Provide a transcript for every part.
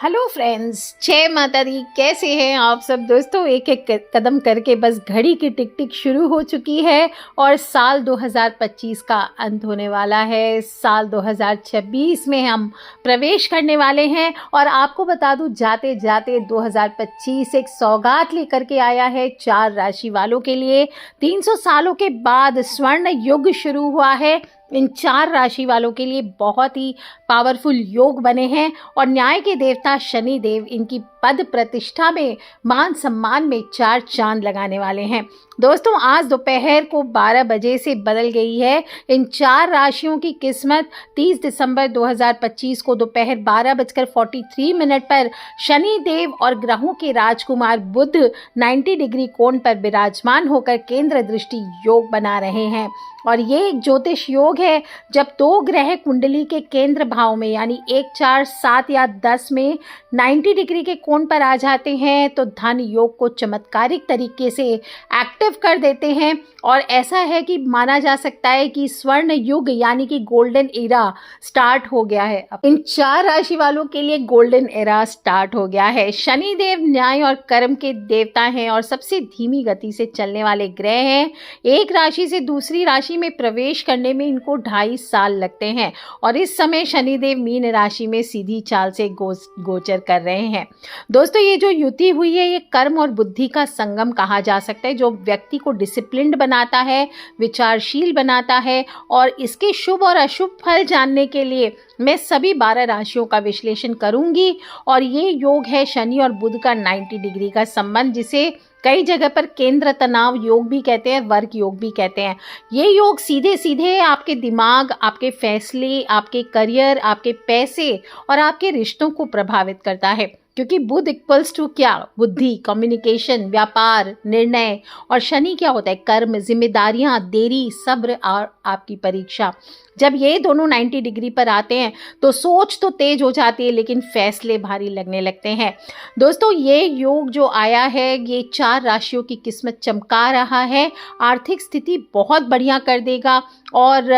Hello friends, जय माता दी। कैसे हैं आप सब दोस्तों। एक एक कदम करके बस घड़ी की टिक टिक शुरू हो चुकी है और साल 2025 का अंत होने वाला है। साल 2026 में हम प्रवेश करने वाले हैं और आपको बता दूं, जाते जाते 2025 एक सौगात लेकर के आया है 4 राशि वालों के लिए। 300 सालों के बाद स्वर्ण युग शुरू हुआ है। इन 4 राशि वालों के लिए बहुत ही पावरफुल योग बने हैं और न्याय के देवता शनि देव इनकी पद प्रतिष्ठा में, मान सम्मान में 4 चांद लगाने वाले हैं। दोस्तों, आज दोपहर को 12 बजे से बदल गई है इन 4 राशियों की किस्मत। 30 दिसंबर 2025 को दोपहर 12:43 पर शनि देव और ग्रहों के राजकुमार बुध 90 डिग्री कोण पर विराजमान होकर केंद्र दृष्टि योग बना रहे हैं। और ये एक ज्योतिष योग है। जब 2 ग्रह कुंडली के केंद्र भाव में यानी 1, 4, 7 या 10 में 90 डिग्री के कोण पर आ जाते हैं तो धन योग को चमत्कारिक तरीके से एक्टिव कर देते हैं। और ऐसा है कि माना जा सकता है कि स्वर्ण युग यानी कि गोल्डन एरा स्टार्ट हो गया है। इन 4 राशि वालों के लिए गोल्डन एरा स्टार्ट हो गया है। शनि देव न्याय और कर्म के देवता हैं और सबसे धीमी गति से चलने वाले ग्रह हैं। एक राशि से दूसरी राशि में प्रवेश करने में इनको 2.5 साल लगते हैं और इस समय शनिदेव मीन राशि में सीधी चाल से गोचर कर रहे हैं। दोस्तों, ये जो युति हुई है ये कर्म और बुद्धि का संगम कहा जा सकता है, जो व्यक्ति को डिसिप्लिन्ड बनाता है, विचारशील बनाता है। और इसके शुभ और अशुभ फल जानने के लिए मैं सभी 12 राशियों का विश्लेषण करूंगी। और ये योग है शनि और बुध का 90 डिग्री का संबंध, जिसे कई जगह पर केंद्र तनाव योग भी कहते हैं, वर्क योग भी कहते हैं। ये योग सीधे सीधे आपके दिमाग, आपके फैसले, आपके करियर, आपके पैसे और आपके रिश्तों को प्रभावित करता है। क्योंकि बुध इक्वल्स टू क्या? बुद्धि, कम्युनिकेशन, व्यापार, निर्णय। और शनि क्या होता है? कर्म, जिम्मेदारियां, देरी, सब्र और आपकी परीक्षा। जब ये दोनों 90 डिग्री पर आते हैं तो सोच तो तेज हो जाती है लेकिन फैसले भारी लगने लगते हैं। दोस्तों, ये योग जो आया है ये 4 राशियों की किस्मत चमका रहा है। आर्थिक स्थिति बहुत बढ़िया कर देगा और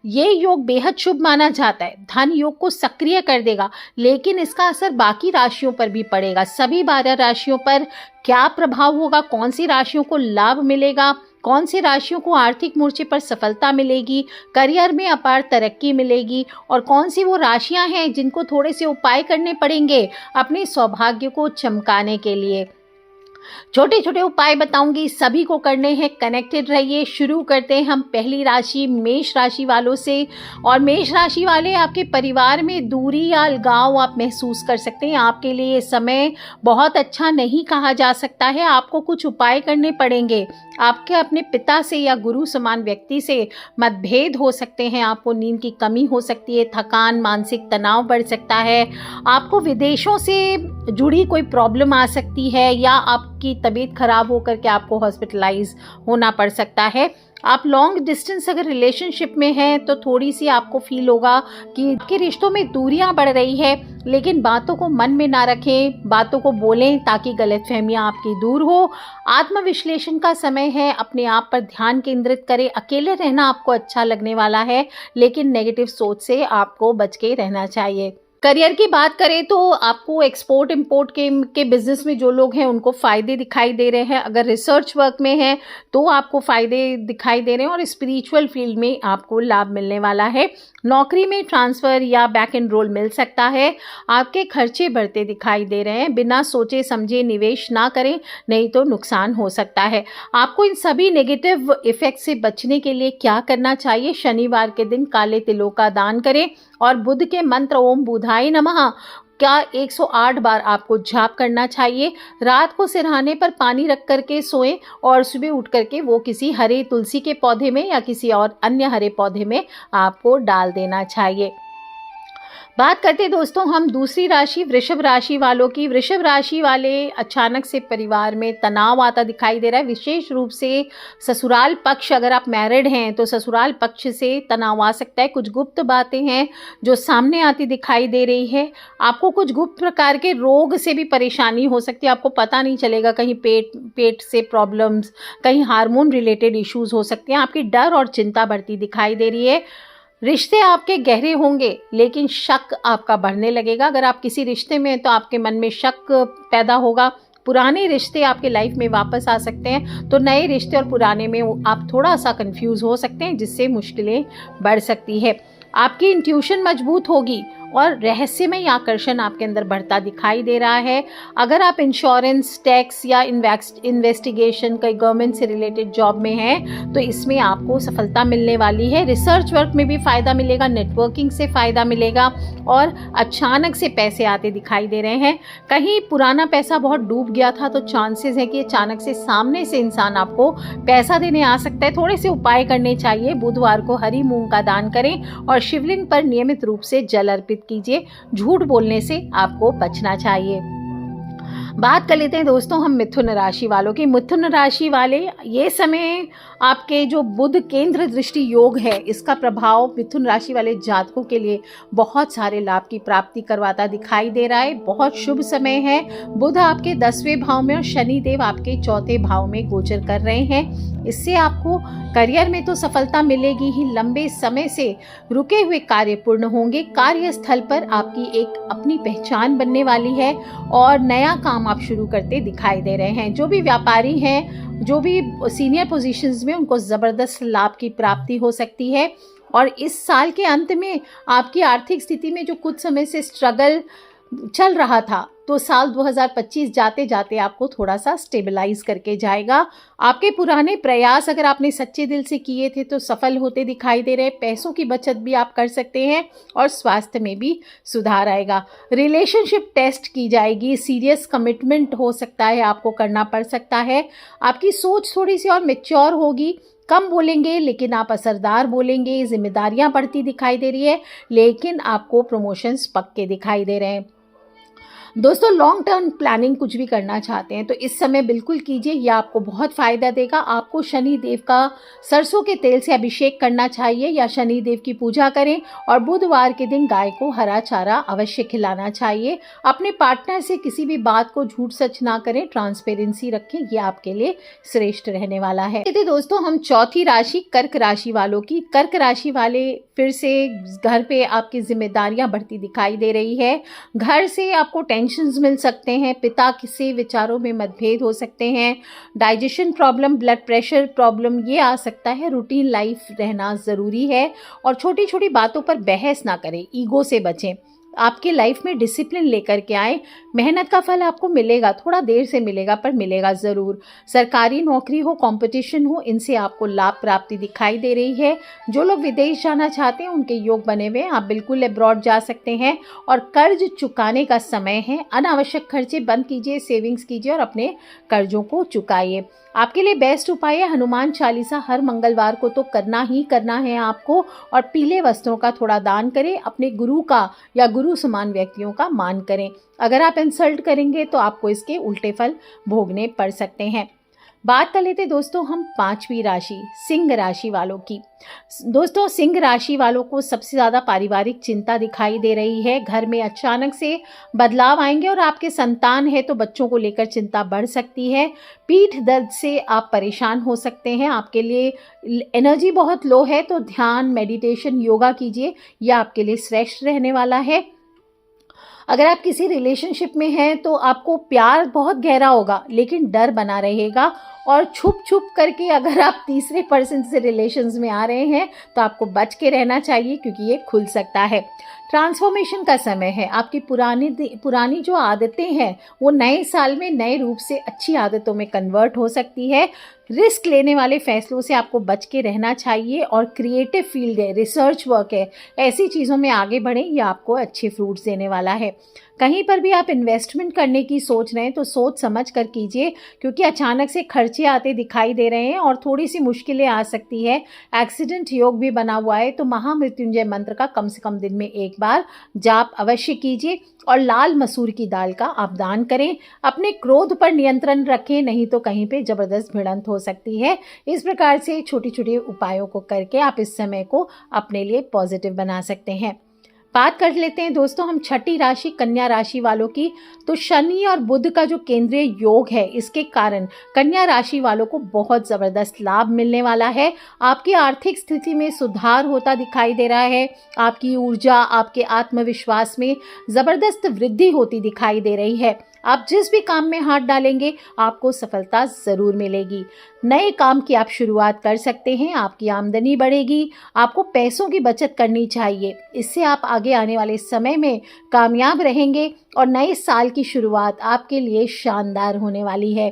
ये योग बेहद शुभ माना जाता है। धन योग को सक्रिय कर देगा, लेकिन इसका असर बाकी राशियों पर भी पड़ेगा। सभी 12 राशियों पर क्या प्रभाव होगा, कौन सी राशियों को लाभ मिलेगा, कौन सी राशियों को आर्थिक मोर्चे पर सफलता मिलेगी, करियर में अपार तरक्की मिलेगी और कौन सी वो राशियां हैं जिनको थोड़े से उपाय करने पड़ेंगे अपने सौभाग्य को चमकाने के लिए। छोटे छोटे उपाय बताऊंगी, सभी को करने हैं। कनेक्टेड रहिए। शुरू करते हैं हम पहली राशि मेष राशि वालों से। और मेष राशि वाले, आपके परिवार में दूरी या अलगाव आप महसूस कर सकते हैं। आपके लिए ये समय बहुत अच्छा नहीं कहा जा सकता है। आपको कुछ उपाय करने पड़ेंगे। आपके अपने पिता से या गुरु समान व्यक्ति से मतभेद हो सकते हैं। आपको नींद की कमी हो सकती है, थकान, मानसिक तनाव बढ़ सकता है। आपको विदेशों से जुड़ी कोई प्रॉब्लम आ सकती है या आपकी तबीयत खराब होकर के आपको हॉस्पिटलाइज होना पड़ सकता है। आप लॉन्ग डिस्टेंस अगर रिलेशनशिप में हैं तो थोड़ी सी आपको फील होगा कि आपके रिश्तों में दूरियां बढ़ रही है, लेकिन बातों को मन में ना रखें, बातों को बोलें ताकि गलतफहमियां आपकी दूर हो। आत्मविश्लेषण का समय है, अपने आप पर ध्यान केंद्रित करें। अकेले रहना आपको अच्छा लगने वाला है, लेकिन नेगेटिव सोच से आपको बच के रहना चाहिए। करियर की बात करें तो आपको एक्सपोर्ट इंपोर्ट के बिजनेस में जो लोग हैं उनको फ़ायदे दिखाई दे रहे हैं। अगर रिसर्च वर्क में है तो आपको फ़ायदे दिखाई दे रहे हैं और स्पिरिचुअल फील्ड में आपको लाभ मिलने वाला है। नौकरी में ट्रांसफ़र या बैक एनरोल मिल सकता है। आपके खर्चे बढ़ते दिखाई दे रहे हैं। बिना सोचे समझे निवेश ना करें, नहीं तो नुकसान हो सकता है। आपको इन सभी नेगेटिव इफ़ेक्ट से बचने के लिए क्या करना चाहिए? शनिवार के दिन काले तिलों का दान करें और बुध के मंत्र ओम बुधाय नमः का 108 बार आपको जाप करना चाहिए। रात को सिरहाने पर पानी रख करके सोएं और सुबह उठ करके वो किसी हरे तुलसी के पौधे में या किसी और अन्य हरे पौधे में आपको डाल देना चाहिए। बात करते दोस्तों हम दूसरी राशि वृषभ राशि वालों की। वृषभ राशि वाले, अचानक से परिवार में तनाव आता दिखाई दे रहा है। विशेष रूप से ससुराल पक्ष, अगर आप मैरिड हैं तो ससुराल पक्ष से तनाव आ सकता है। कुछ गुप्त बातें हैं जो सामने आती दिखाई दे रही है। आपको कुछ गुप्त प्रकार के रोग से भी परेशानी हो सकती है, आपको पता नहीं चलेगा। कहीं पेट से प्रॉब्लम्स, कहीं हार्मोन रिलेटेड इश्यूज हो सकते हैं। आपकी डर और चिंता बढ़ती दिखाई दे रही है। रिश्ते आपके गहरे होंगे लेकिन शक आपका बढ़ने लगेगा। अगर आप किसी रिश्ते में हैं तो आपके मन में शक पैदा होगा। पुराने रिश्ते आपके लाइफ में वापस आ सकते हैं, तो नए रिश्ते और पुराने में आप थोड़ा सा कंफ्यूज हो सकते हैं, जिससे मुश्किलें बढ़ सकती है। आपकी इंट्यूशन मजबूत होगी और रहस्यमय आकर्षण आपके अंदर बढ़ता दिखाई दे रहा है। अगर आप इंश्योरेंस, टैक्स या इन्वेस्टिगेशन, कई गवर्नमेंट से रिलेटेड जॉब में हैं तो इसमें आपको सफलता मिलने वाली है। रिसर्च वर्क में भी फ़ायदा मिलेगा, नेटवर्किंग से फ़ायदा मिलेगा और अचानक से पैसे आते दिखाई दे रहे हैं। कहीं पुराना पैसा बहुत डूब गया था तो चांसेस है कि अचानक से सामने से इंसान आपको पैसा देने आ सकता है। थोड़े से उपाय करने चाहिए। बुधवार को हरी मूंग का दान करें और शिवलिंग पर नियमित रूप से जल अर्पित कीजिए। झूठ बोलने से आपको बचना चाहिए। बात कर लेते हैं दोस्तों हम मिथुन राशि वालों की। मिथुन राशि वाले, ये समय आपके जो बुध केंद्र दृष्टि योग है, इसका प्रभाव मिथुन राशि वाले जातकों के लिए बहुत सारे लाभ की प्राप्ति करवाता दिखाई दे रहा है। बहुत शुभ समय है। बुध आपके 10वें भाव में और शनि देव आपके 4थे भाव में गोचर कर रहे हैं। इससे आपको करियर में तो सफलता मिलेगी ही, लंबे समय से रुके हुए कार्य पूर्ण होंगे। कार्यस्थल पर आपकी एक अपनी पहचान बनने वाली है और नया काम आप शुरू करते दिखाई दे रहे हैं। जो भी व्यापारी हैं, जो भी सीनियर पोजीशंस में, उनको ज़बरदस्त लाभ की प्राप्ति हो सकती है। और इस साल के अंत में आपकी आर्थिक स्थिति में जो कुछ समय से स्ट्रगल चल रहा था, तो साल 2025 जाते जाते आपको थोड़ा सा स्टेबलाइज करके जाएगा। आपके पुराने प्रयास अगर आपने सच्चे दिल से किए थे तो सफल होते दिखाई दे रहे। पैसों की बचत भी आप कर सकते हैं और स्वास्थ्य में भी सुधार आएगा। रिलेशनशिप टेस्ट की जाएगी। सीरियस कमिटमेंट हो सकता है, आपको करना पड़ सकता है। आपकी सोच थोड़ी सी और मैच्योर होगी। कम बोलेंगे लेकिन आप असरदार बोलेंगे। जिम्मेदारियां बढ़ती दिखाई दे रही है लेकिन आपको प्रमोशंस पक्के दिखाई दे रहे हैं। दोस्तों, लॉन्ग टर्म प्लानिंग कुछ भी करना चाहते हैं तो इस समय बिल्कुल कीजिए, यह आपको बहुत फायदा देगा। आपको शनि देव का सरसों के तेल से अभिषेक करना चाहिए या शनि देव की पूजा करें और बुधवार के दिन गाय को हरा चारा अवश्य खिलाना चाहिए। अपने पार्टनर से किसी भी बात को झूठ सच ना करें, ट्रांसपेरेंसी रखें, यह आपके लिए श्रेष्ठ रहने वाला है। यदि दोस्तों हम चौथी राशि कर्क राशि वालों की, कर्क राशि वाले फिर से घर पे आपकी जिम्मेदारियां बढ़ती दिखाई दे रही है। घर से आपको टेंशन्स मिल सकते हैं। पिता से विचारों में मतभेद हो सकते हैं। Digestion problem, blood pressure problem, ये आ सकता है। रूटीन लाइफ रहना ज़रूरी है और छोटी छोटी बातों पर बहस ना करें, ईगो से बचें। आपके लाइफ में डिसिप्लिन लेकर के आए। मेहनत का फल आपको मिलेगा, थोड़ा देर से मिलेगा पर मिलेगा ज़रूर। सरकारी नौकरी हो, कंपटीशन हो, इनसे आपको लाभ प्राप्ति दिखाई दे रही है। जो लोग विदेश जाना चाहते हैं उनके योग बने हुए हैं, आप बिल्कुल अब्रॉड जा सकते हैं। और कर्ज चुकाने का समय है। अनावश्यक खर्चे बंद कीजिए, सेविंग्स कीजिए और अपने कर्जों को चुकाइए। आपके लिए बेस्ट उपाय है हनुमान चालीसा हर मंगलवार को तो करना ही करना है आपको। और पीले वस्त्रों का थोड़ा दान करें। अपने गुरु का या गुरु समान व्यक्तियों का मान करें। अगर आप इंसल्ट करेंगे तो आपको इसके उल्टे फल भोगने पड़ सकते हैं। बात कर लेते दोस्तों हम पांचवी राशि सिंह राशि वालों की। दोस्तों, सिंह राशि वालों को सबसे ज़्यादा पारिवारिक चिंता दिखाई दे रही है। घर में अचानक से बदलाव आएंगे और आपके संतान है तो बच्चों को लेकर चिंता बढ़ सकती है। पीठ दर्द से आप परेशान हो सकते हैं। आपके लिए एनर्जी बहुत लो है तो ध्यान, मेडिटेशन, योगा कीजिए, यह आपके लिए श्रेष्ठ रहने वाला है। अगर आप किसी रिलेशनशिप में हैं तो आपको प्यार बहुत गहरा होगा लेकिन डर बना रहेगा। और छुप छुप करके अगर आप तीसरे पर्सन से रिलेशंस में आ रहे हैं तो आपको बच के रहना चाहिए क्योंकि ये खुल सकता है। ट्रांसफॉर्मेशन का समय है। आपकी पुरानी जो आदतें हैं वो नए साल में नए रूप से अच्छी आदतों में कन्वर्ट हो सकती है। रिस्क लेने वाले फैसलों से आपको बच के रहना चाहिए। और क्रिएटिव फील्ड है, रिसर्च वर्क है, ऐसी चीज़ों में आगे बढ़ें, यह आपको अच्छे फ्रूट्स देने वाला है। कहीं पर भी आप इन्वेस्टमेंट करने की सोच रहे हैं तो सोच समझ कर कीजिए क्योंकि अचानक से खर्चे आते दिखाई दे रहे हैं और थोड़ी सी मुश्किलें आ सकती है। एक्सीडेंट योग भी बना हुआ है तो महामृत्युंजय मंत्र का कम से कम दिन में एक बार जाप अवश्य कीजिए और लाल मसूर की दाल का आप दान करें। अपने क्रोध पर नियंत्रण रखें, नहीं तो कहीं पे जबरदस्त भिड़ंत हो सकती है। इस प्रकार से छोटी छोटी उपायों को करके आप इस समय को अपने लिए पॉजिटिव बना सकते हैं। बात कर लेते हैं दोस्तों हम छठी राशि कन्या राशि वालों की। तो शनि और बुध का जो केंद्रीय योग है, इसके कारण कन्या राशि वालों को बहुत ज़बरदस्त लाभ मिलने वाला है। आपकी आर्थिक स्थिति में सुधार होता दिखाई दे रहा है। आपकी ऊर्जा, आपके आत्मविश्वास में ज़बरदस्त वृद्धि होती दिखाई दे रही है। आप जिस भी काम में हाथ डालेंगे आपको सफलता ज़रूर मिलेगी। नए काम की आप शुरुआत कर सकते हैं, आपकी आमदनी बढ़ेगी। आपको पैसों की बचत करनी चाहिए, इससे आप आगे आने वाले समय में कामयाब रहेंगे और नए साल की शुरुआत आपके लिए शानदार होने वाली है।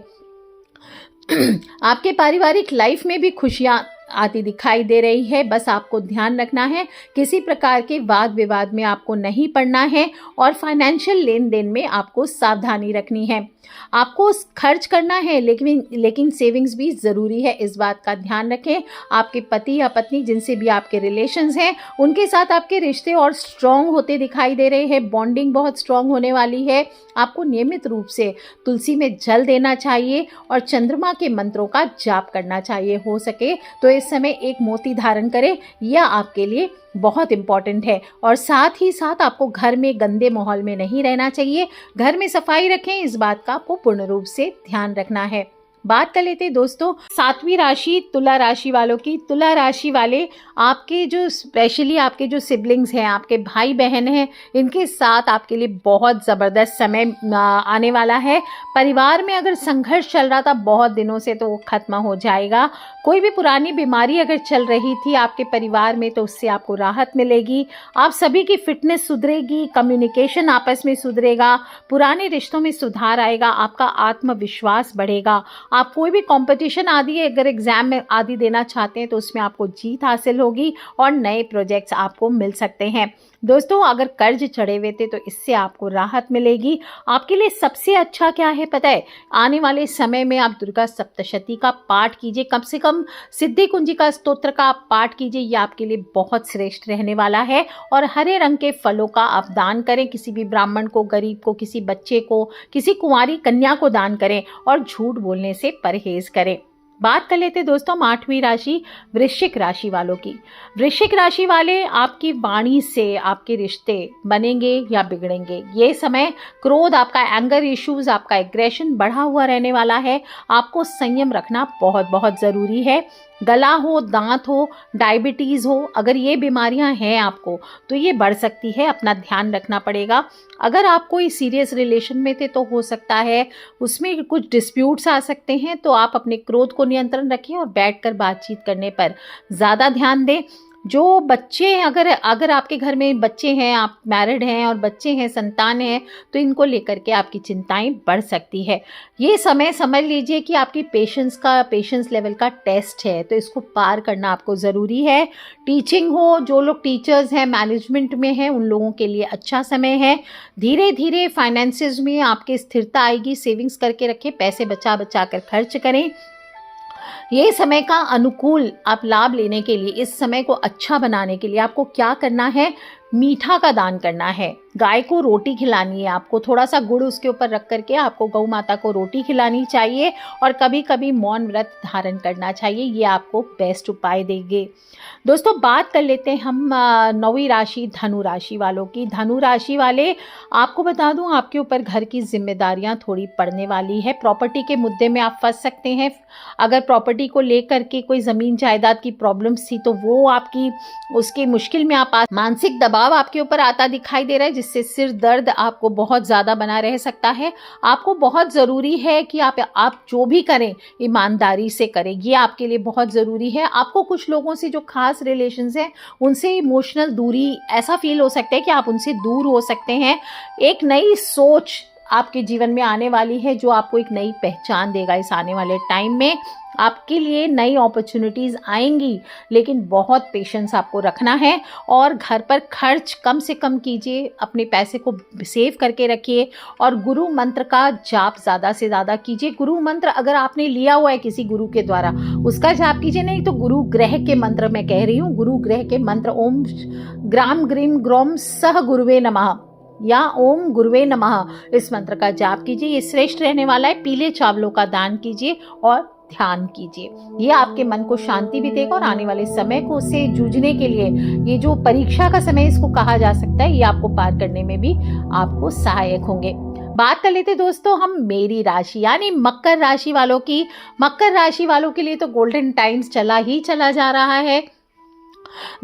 आपके पारिवारिक लाइफ में भी खुशियाँ आती दिखाई दे रही है। बस आपको ध्यान रखना है, किसी प्रकार के वाद विवाद में आपको नहीं पड़ना है और फाइनेंशियल लेन देन में आपको सावधानी रखनी है। आपको खर्च करना है, लेकिन सेविंग्स भी ज़रूरी है, इस बात का ध्यान रखें। आपके पति या पत्नी जिनसे भी आपके रिलेशंस हैं, उनके साथ आपके रिश्ते और स्ट्रॉन्ग होते दिखाई दे रहे हैं। बॉन्डिंग बहुत स्ट्रॉन्ग होने वाली है। आपको नियमित रूप से तुलसी में जल देना चाहिए और चंद्रमा के मंत्रों का जाप करना चाहिए। हो सके तो इस समय एक मोती धारण करें, यह आपके लिए बहुत इम्पॉर्टेंट है। और साथ ही साथ आपको घर में गंदे माहौल में नहीं रहना चाहिए। घर में सफाई रखें, इस बात का आपको पूर्ण रूप से ध्यान रखना है। बात कर लेते हैं दोस्तों 7वीं राशि तुला राशि वालों की। तुला राशि वाले आपके जो स्पेशली आपके जो सिबलिंग्स हैं, आपके भाई बहन हैं, इनके साथ आपके लिए बहुत ज़बरदस्त समय आने वाला है। परिवार में अगर संघर्ष चल रहा था बहुत दिनों से तो वो खत्म हो जाएगा। कोई भी पुरानी बीमारी अगर चल रही थी आपके परिवार में तो उससे आपको राहत मिलेगी। आप सभी की फिटनेस सुधरेगी, कम्युनिकेशन आपस में सुधरेगा, पुराने रिश्तों में सुधार आएगा, आपका आत्मविश्वास बढ़ेगा। आप कोई भी कंपटीशन आदि अगर एग्जाम में आदि देना चाहते हैं तो उसमें आपको जीत हासिल होगी और नए प्रोजेक्ट्स आपको मिल सकते हैं। दोस्तों अगर कर्ज चढ़े हुए थे तो इससे आपको राहत मिलेगी। आपके लिए सबसे अच्छा क्या है पता है? आने वाले समय में आप दुर्गा सप्तशती का पाठ कीजिए, कम से कम सिद्धि कुंजिका स्तोत्र का आप पाठ कीजिए, यह आपके लिए बहुत श्रेष्ठ रहने वाला है। और हरे रंग के फलों का आप दान करें, किसी भी ब्राह्मण को, गरीब को, किसी बच्चे को, किसी कुंवारी कन्या को दान करें और झूठ बोलने से परहेज करें। बात कर लेते दोस्तों 8वीं राशि वृश्चिक राशि वालों की। वृश्चिक राशि वाले आपकी वाणी से आपके रिश्ते बनेंगे या बिगड़ेंगे। ये समय क्रोध, आपका एंगर इश्यूज, आपका एग्रेशन बढ़ा हुआ रहने वाला है। आपको संयम रखना बहुत बहुत ज़रूरी है। गला हो, दांत हो, डायबिटीज़ हो, अगर ये बीमारियां हैं आपको तो ये बढ़ सकती है, अपना ध्यान रखना पड़ेगा। अगर आप कोई सीरियस रिलेशन में थे तो हो सकता है उसमें कुछ डिस्प्यूट्स आ सकते हैं, तो आप अपने क्रोध को नियंत्रण रखें और बैठकर बातचीत करने पर ज़्यादा ध्यान दें। जो बच्चे अगर आपके घर में बच्चे हैं, आप मैरिड हैं और बच्चे हैं, संतान हैं, तो इनको लेकर के आपकी चिंताएं बढ़ सकती है। ये समय समझ लीजिए कि आपकी पेशेंस लेवल का टेस्ट है, तो इसको पार करना आपको ज़रूरी है। टीचिंग हो, जो लोग टीचर्स हैं, मैनेजमेंट में हैं, उन लोगों के लिए अच्छा समय है। धीरे धीरे फाइनेंसेस में आपके स्थिरता आएगी। सेविंग्स करके रखें, पैसे बचा बचा कर खर्च करें। ये समय का अनुकूल आप लाभ लेने के लिए, इस समय को अच्छा बनाने के लिए आपको क्या करना है? मीठा का दान करना है। गाय को रोटी खिलानी है, आपको थोड़ा सा गुड़ उसके ऊपर रख करके आपको गौ माता को रोटी खिलानी चाहिए और कभी कभी मौन व्रत धारण करना चाहिए। ये आपको बेस्ट उपाय देंगे। दोस्तों बात कर लेते हैं हम 9वीं राशि धनु राशि वालों की। धनु राशि वाले, आपको बता दूं आपके ऊपर घर की जिम्मेदारियां थोड़ी पड़ने वाली है। प्रॉपर्टी के मुद्दे में आप फंस सकते हैं। अगर प्रॉपर्टी को लेकर के कोई ज़मीन जायदाद की प्रॉब्लम्स थी तो वो आपकी उसके मुश्किल में आप मानसिक दबाव आपके ऊपर आता दिखाई दे रहा है, जिससे सिर दर्द आपको बहुत ज़्यादा बना रह सकता है। आपको बहुत ज़रूरी है कि आप जो भी करें ईमानदारी से करें, ये आपके लिए बहुत ज़रूरी है। आपको कुछ लोगों से जो खास रिलेशंस हैं उनसे इमोशनल दूरी ऐसा फील हो सकता है कि आप उनसे दूर हो सकते हैं। एक नई सोच आपके जीवन में आने वाली है जो आपको एक नई पहचान देगा। इस आने वाले टाइम में आपके लिए नई अपॉर्चुनिटीज़ आएंगी, लेकिन बहुत पेशेंस आपको रखना है और घर पर खर्च कम से कम कीजिए। अपने पैसे को सेव करके रखिए और गुरु मंत्र का जाप ज़्यादा से ज़्यादा कीजिए। गुरु मंत्र अगर आपने लिया हुआ है किसी गुरु के द्वारा, उसका जाप कीजिए। नहीं तो गुरु ग्रह के मंत्र मैं कह रही हूँ, गुरु ग्रह के मंत्र ओम ग्राम ग्रीम ग्रोम सह गुरुवे नमः या ओम गुरुवे नमः, इस मंत्र का जाप कीजिए। ये श्रेष्ठ रहने वाला है। पीले चावलों का दान कीजिए और ध्यान कीजिए। ये आपके मन को शांति भी देगा और आने वाले समय को उससे जूझने के लिए, ये जो परीक्षा का समय इसको कहा जा सकता है, ये आपको पार करने में भी आपको सहायक होंगे। बात कर लेते दोस्तों हम मेरी राशि यानी मकर राशि वालों की। मकर राशि वालों के लिए तो गोल्डन टाइम्स चला जा रहा है।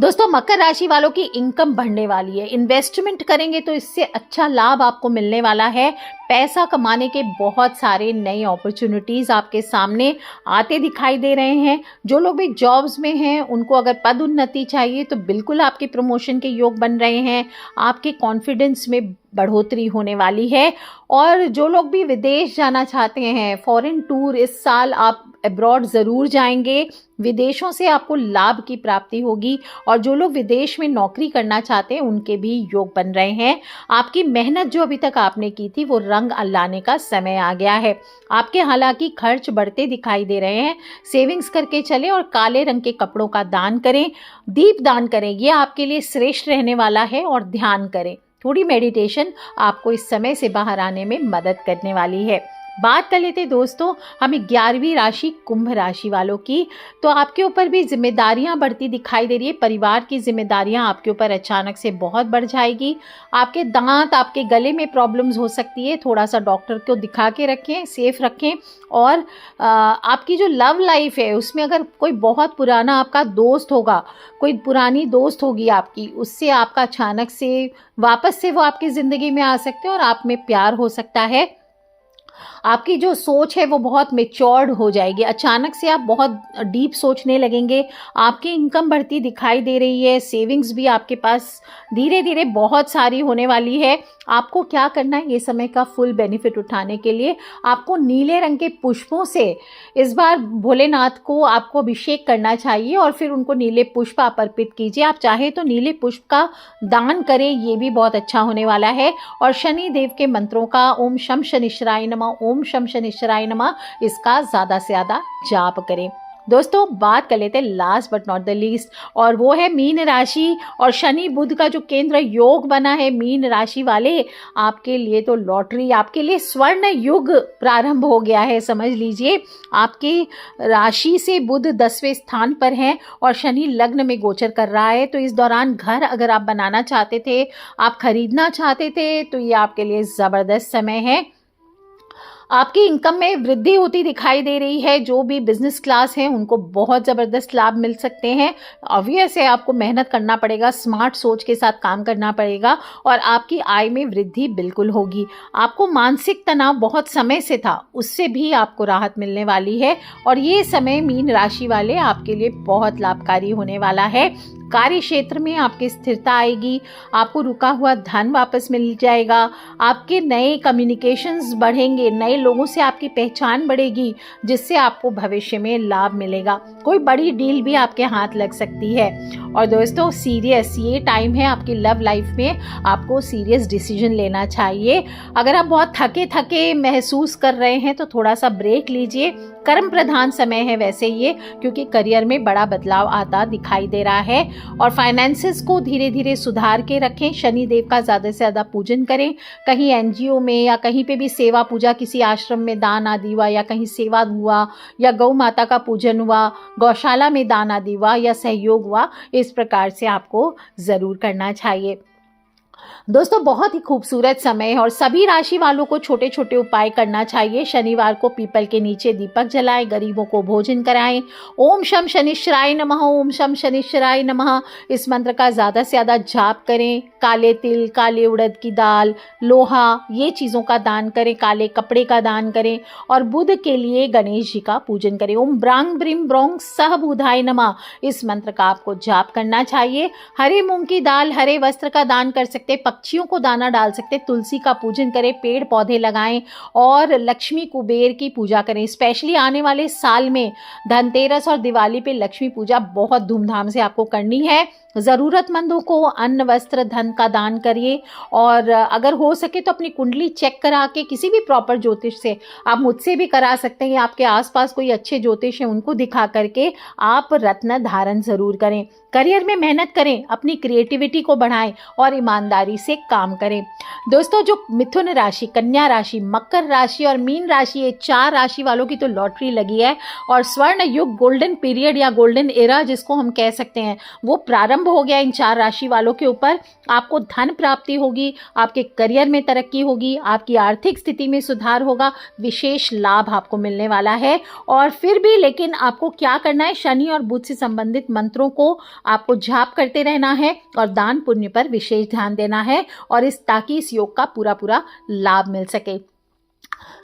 दोस्तों मकर राशि वालों की इनकम बढ़ने वाली है। इन्वेस्टमेंट करेंगे तो इससे अच्छा लाभ आपको मिलने वाला है। पैसा कमाने के बहुत सारे नई अपॉर्चुनिटीज आपके सामने आते दिखाई दे रहे हैं। जो लोग भी जॉब्स में हैं उनको अगर पद उन्नति चाहिए तो बिल्कुल आपके प्रमोशन के योग बन रहे हैं। आपके कॉन्फिडेंस में बढ़ोतरी होने वाली है। और जो लोग भी विदेश जाना चाहते हैं, फॉरेन टूर, इस साल आप अब्रॉड ज़रूर जाएंगे। विदेशों से आपको लाभ की प्राप्ति होगी। और जो लोग विदेश में नौकरी करना चाहते हैं उनके भी योग बन रहे हैं। आपकी मेहनत जो अभी तक आपने की थी वो रंग लाने का समय आ गया है। आपके हालांकि खर्च बढ़ते दिखाई दे रहे हैं। सेविंग्स करके चलें और काले रंग के कपड़ों का दान करें, दीप दान करें, ये आपके लिए श्रेष्ठ रहने वाला है। और ध्यान करें, थोड़ी मेडिटेशन आपको इस समय से बाहर आने में मदद करने वाली है। बात कर लेते दोस्तों हमें 11वीं राशि कुंभ राशि वालों की। तो आपके ऊपर भी जिम्मेदारियां बढ़ती दिखाई दे रही है। परिवार की जिम्मेदारियां आपके ऊपर अचानक से बहुत बढ़ जाएगी। आपके दांत, आपके गले में प्रॉब्लम्स हो सकती है, थोड़ा सा डॉक्टर को दिखा के रखें, सेफ रखें। और आपकी जो लव लाइफ है उसमें अगर कोई बहुत पुराना आपका दोस्त होगा, कोई पुरानी दोस्त होगी आपकी, उससे आपका अचानक से वापस से वो आपकी ज़िंदगी में आ सकते हैं और आप में प्यार हो सकता है। आपकी जो सोच है वो बहुत मेच्योर्ड हो जाएगी। अचानक से आप बहुत डीप सोचने लगेंगे। आपकी इनकम बढ़ती दिखाई दे रही है। सेविंग्स भी आपके पास धीरे धीरे बहुत सारी होने वाली है। आपको क्या करना है, ये समय का फुल बेनिफिट उठाने के लिए आपको नीले रंग के पुष्पों से इस बार भोलेनाथ को आपको अभिषेक करना चाहिए और फिर उनको नीले पुष्प आप अर्पित कीजिए। आप चाहे तो नीले पुष्प का दान करें, ये भी बहुत अच्छा होने वाला है। और शनि देव के मंत्रों का ओम शम शनिश्चराय नमः, ओम शम शनिश्चराय नमः, इसका ज़्यादा से ज़्यादा जाप करें। दोस्तों बात कर लेते हैं last but not the least, और वो है मीन राशि। और शनि बुध का जो केंद्र योग बना है मीन राशि वाले, आपके लिए तो लॉटरी, आपके लिए स्वर्ण युग प्रारंभ हो गया है। समझ लीजिए, आपकी राशि से बुध 10वें स्थान पर हैं और शनि लग्न में गोचर कर रहा है। तो इस दौरान घर अगर आप बनाना चाहते थे, आप खरीदना चाहते थे, तो ये आपके लिए ज़बरदस्त समय है। आपकी इनकम में वृद्धि होती दिखाई दे रही है। जो भी बिजनेस क्लास हैं उनको बहुत ज़बरदस्त लाभ मिल सकते हैं। ऑब्वियस है, आपको मेहनत करना पड़ेगा, स्मार्ट सोच के साथ काम करना पड़ेगा और आपकी आय में वृद्धि बिल्कुल होगी। आपको मानसिक तनाव बहुत समय से था, उससे भी आपको राहत मिलने वाली है। और ये समय मीन राशि वाले आपके लिए बहुत लाभकारी होने वाला है। कार्य क्षेत्र में आपकी स्थिरता आएगी। आपको रुका हुआ धन वापस मिल जाएगा। आपके नए कम्युनिकेशंस बढ़ेंगे, नए लोगों से आपकी पहचान बढ़ेगी, जिससे आपको भविष्य में लाभ मिलेगा। कोई बड़ी डील भी आपके हाथ लग सकती है। और दोस्तों सीरियस ये टाइम है आपकी लव लाइफ में, आपको सीरियस डिसीजन लेना चाहिए। अगर आप बहुत थके थके महसूस कर रहे हैं तो थोड़ा सा ब्रेक लीजिए। कर्म प्रधान समय है वैसे ये, क्योंकि करियर में बड़ा बदलाव आता दिखाई दे रहा है। और फाइनेंसेस को धीरे धीरे सुधार के रखें। शनि देव का ज़्यादा से ज़्यादा पूजन करें। कहीं एनजीओ में या कहीं पे भी सेवा पूजा, किसी आश्रम में दान आदि हुआ या कहीं सेवा हुआ या गौ माता का पूजन हुआ, गौशाला में दान आदि हुआ या सहयोग हुआ, इस प्रकार से आपको ज़रूर करना चाहिए। दोस्तों बहुत ही खूबसूरत समय है और सभी राशि वालों को छोटे छोटे उपाय करना चाहिए। शनिवार को पीपल के नीचे दीपक जलाएं, गरीबों को भोजन कराएं। ओम शम शनिश्चराय नमः, ओम शम शनिश्चराय नमः, इस मंत्र का ज़्यादा से ज़्यादा जाप करें। काले तिल, काले उड़द की दाल, लोहा, ये चीज़ों का दान करें। काले कपड़े का दान करें। और बुध के लिए गणेश जी का पूजन करें। ओम ब्रांग ब्रिम ब्रोंग सह बुधाय नमः, इस मंत्र का आपको जाप करना चाहिए। हरे मूंग की दाल, हरे वस्त्र का दान कर सकते, पक्षियों को दाना डाल सकते, तुलसी का पूजन करें, पेड़ पौधे लगाएं और लक्ष्मी कुबेर की पूजा करें। स्पेशली आने वाले साल में धनतेरस और दिवाली पे लक्ष्मी पूजा बहुत धूमधाम से आपको करनी है। ज़रूरतमंदों को अन्न वस्त्र धन का दान करिए। और अगर हो सके तो अपनी कुंडली चेक करा के किसी भी प्रॉपर ज्योतिष से, आप मुझसे भी करा सकते हैं, आपके आसपास कोई अच्छे ज्योतिष हैं उनको दिखा करके आप रत्न धारण ज़रूर करें। करियर में मेहनत करें, अपनी क्रिएटिविटी को बढ़ाएं और ईमानदारी से काम करें। दोस्तों, जो मिथुन राशि, कन्या राशि, मकर राशि और मीन राशि, ये 4 राशि वालों की तो लॉटरी लगी है और स्वर्ण युग, गोल्डन पीरियड या गोल्डन एरा जिसको हम कह सकते हैं, वो प्रारंभ हो गया इन 4 राशि वालों के ऊपर। आपको धन प्राप्ति होगी, आपके करियर में तरक्की होगी, आपकी आर्थिक स्थिति में सुधार होगा, विशेष लाभ आपको मिलने वाला है। और फिर भी लेकिन आपको क्या करना है, शनि और बुध से संबंधित मंत्रों को आपको जाप करते रहना है और दान पुण्य पर विशेष ध्यान देना है और ताकि इस योग का पूरा लाभ मिल सके।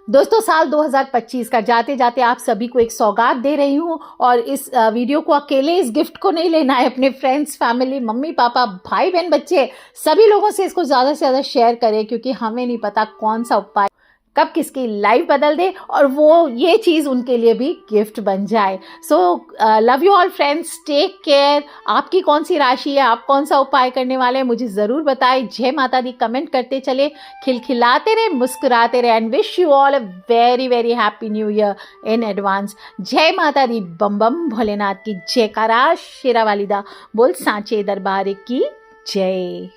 दोस्तों, साल 2025 का जाते जाते आप सभी को एक सौगात दे रही हूँ और इस वीडियो को अकेले इस गिफ्ट को नहीं लेना है, अपने फ्रेंड्स, फैमिली, मम्मी पापा, भाई बहन, बच्चे, सभी लोगों से इसको ज़्यादा से ज़्यादा शेयर करें, क्योंकि हमें नहीं पता कौन सा उपाय कब किसकी लाइफ बदल दे और वो ये चीज़ उनके लिए भी गिफ्ट बन जाए। So love you all friends, take care. आपकी कौन सी राशि है, आप कौन सा उपाय करने वाले हैं, मुझे ज़रूर बताएं। जय माता दी कमेंट करते चले, खिलखिलाते रहे, मुस्कुराते रहे and wish you all a very very happy new year in advance. जय माता दी, बम बम भोलेनाथ की जयकारा, शेरा वालिदा बोल, सांचे दरबार की जय।